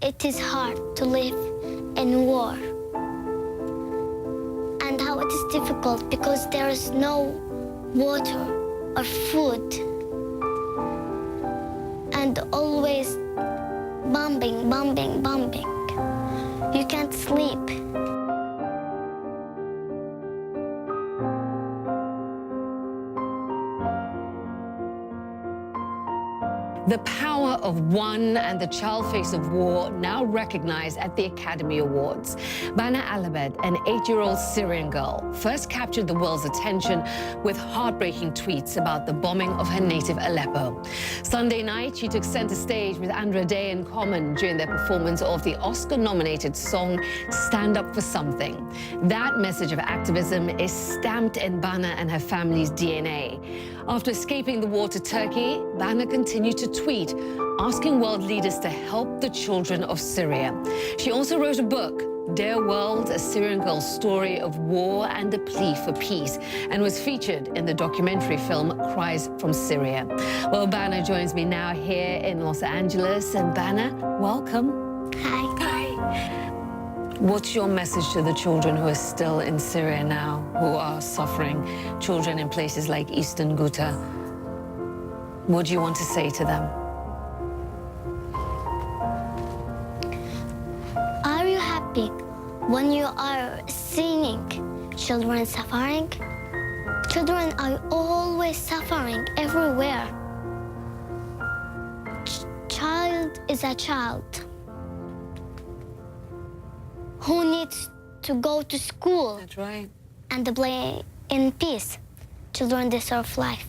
it is hard to live in war, and how it is difficult because there is no water or food, and always bombing, bombing, bombing. You can't sleep. The power of one and the child face of war now recognized at the Academy Awards. Bana Alabed, an 8-year-old Syrian girl, first captured the world's attention with heartbreaking tweets about the bombing of her native Aleppo. Sunday night, she took center stage with Andra Day and Common during their performance of the Oscar-nominated song Stand Up for Something. That message of activism is stamped in Bana and her family's DNA. After escaping the war to Turkey, Bana continued to tweet, asking world leaders to help the children of Syria. She also wrote a book, Dear World, a Syrian girl's story of war and a plea for peace, and was featured in the documentary film Cries from Syria. Well, Bana joins me now here in Los Angeles. And Bana, welcome. Hi. What's your message to the children who are still in Syria now, who are suffering, children in places like Eastern Ghouta? What do you want to say to them? Are you happy when you are seeing children suffering? Children are always suffering everywhere. Child is a child who needs to go to school. That's right. And to play in peace. Children deserve life.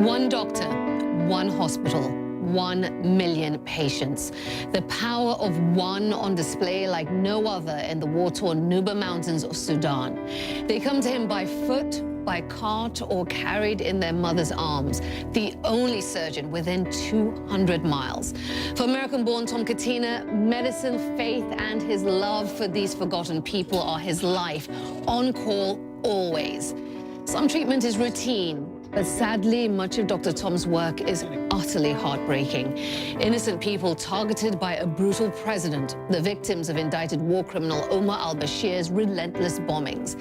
One doctor, one hospital, 1 million patients. The power of one on display like no other in the war-torn Nubia Mountains of Sudan. They come to him by foot, by cart, or carried in their mother's arms, the only surgeon within 200 miles. For American-born Tom Katina, medicine, faith, and his love for these forgotten people are his life, on call always. Some treatment is routine, but sadly, much of Dr. Tom's work is utterly heartbreaking. Innocent people targeted by a brutal president, the victims of indicted war criminal Omar al-Bashir's relentless bombings.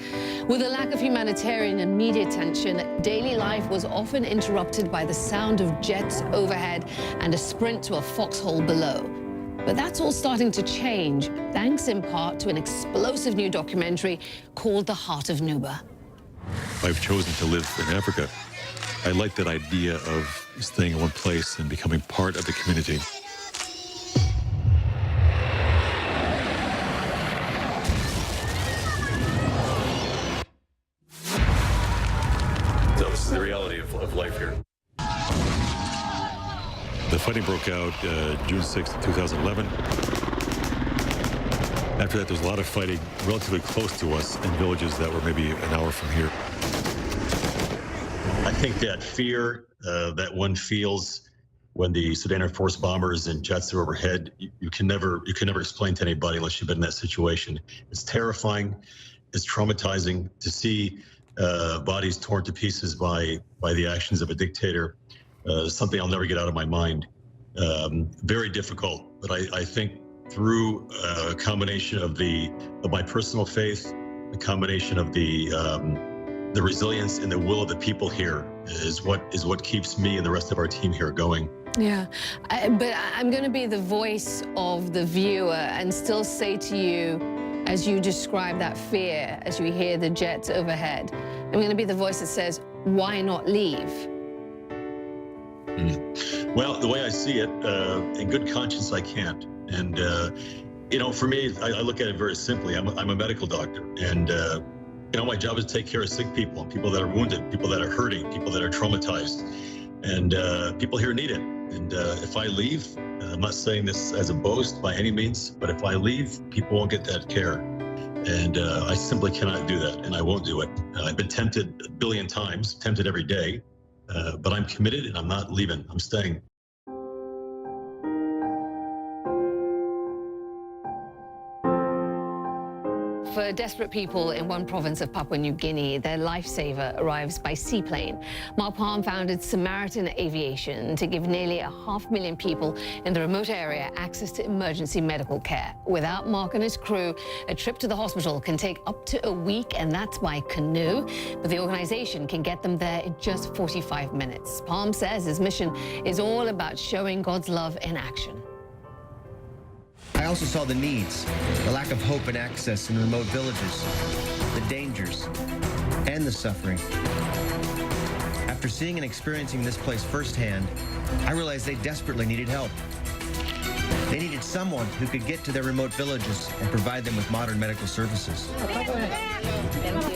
With a lack of humanitarian and media attention, daily life was often interrupted by the sound of jets overhead and a sprint to a foxhole below. But that's all starting to change, thanks in part to an explosive new documentary called The Heart of Nubia. I've chosen to live in Africa. I like that idea of staying in one place and becoming part of the community. So this is the reality of life here. The fighting broke out June 6, 2011. After that, there was a lot of fighting relatively close to us in villages that were maybe an hour from here. I think that fear that one feels when the Sudan Air Force bombers and jets are overhead, you can never explain to anybody unless you've been in that situation. It's terrifying, it's traumatizing to see bodies torn to pieces by the actions of a dictator. Something I'll never get out of my mind. Very difficult, but I think through a combination of my personal faith, a combination of the resilience and the will of the people here is what keeps me and the rest of our team here going. Yeah, but I'm going to be the voice of the viewer and still say to you, as you describe that fear, as you hear the jets overhead, I'm going to be the voice that says, why not leave? Well, the way I see it, in good conscience, I can't. And, you know, for me, I look at it very simply. I'm a medical doctor, and you know, my job is to take care of sick people, people that are wounded, people that are hurting, people that are traumatized, and people here need it. And if I leave, I'm not saying this as a boast by any means, but if I leave, people won't get that care. And I simply cannot do that, and I won't do it. I've been tempted a billion times, tempted every day, but I'm committed and I'm not leaving, I'm staying. For desperate people in one province of Papua New Guinea, their lifesaver arrives by seaplane. Mark Palm founded Samaritan Aviation to give nearly 500,000 people in the remote area access to emergency medical care. Without Mark and his crew, a trip to the hospital can take up to a week, and that's by canoe. But the organization can get them there in just 45 minutes. Palm says his mission is all about showing God's love in action. I also saw the needs, the lack of hope and access in remote villages, the dangers, and the suffering. After seeing and experiencing this place firsthand, I realized they desperately needed help. They needed someone who could get to their remote villages and provide them with modern medical services.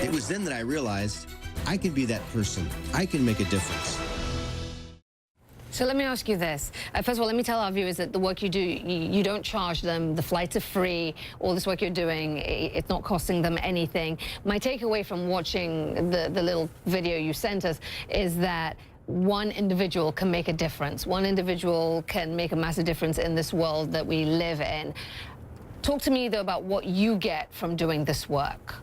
It was then that I realized I can be that person. I can make a difference. So let me ask you this. First of all, let me tell our viewers that the work you do, you don't charge them. The flights are free. All this work you're doing, it's not costing them anything. My takeaway from watching the little video you sent us is that one individual can make a difference. One individual can make a massive difference in this world that we live in. Talk to me, though, about what you get from doing this work.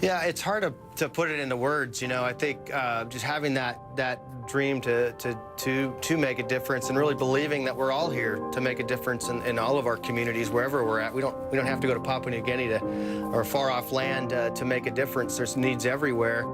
Yeah, it's hard to put it into words. You know, I think just having that dream to make a difference, and really believing that we're all here to make a difference in all of our communities, wherever we're at. We don't have to go to Papua New Guinea or far off land to make a difference. There's needs everywhere.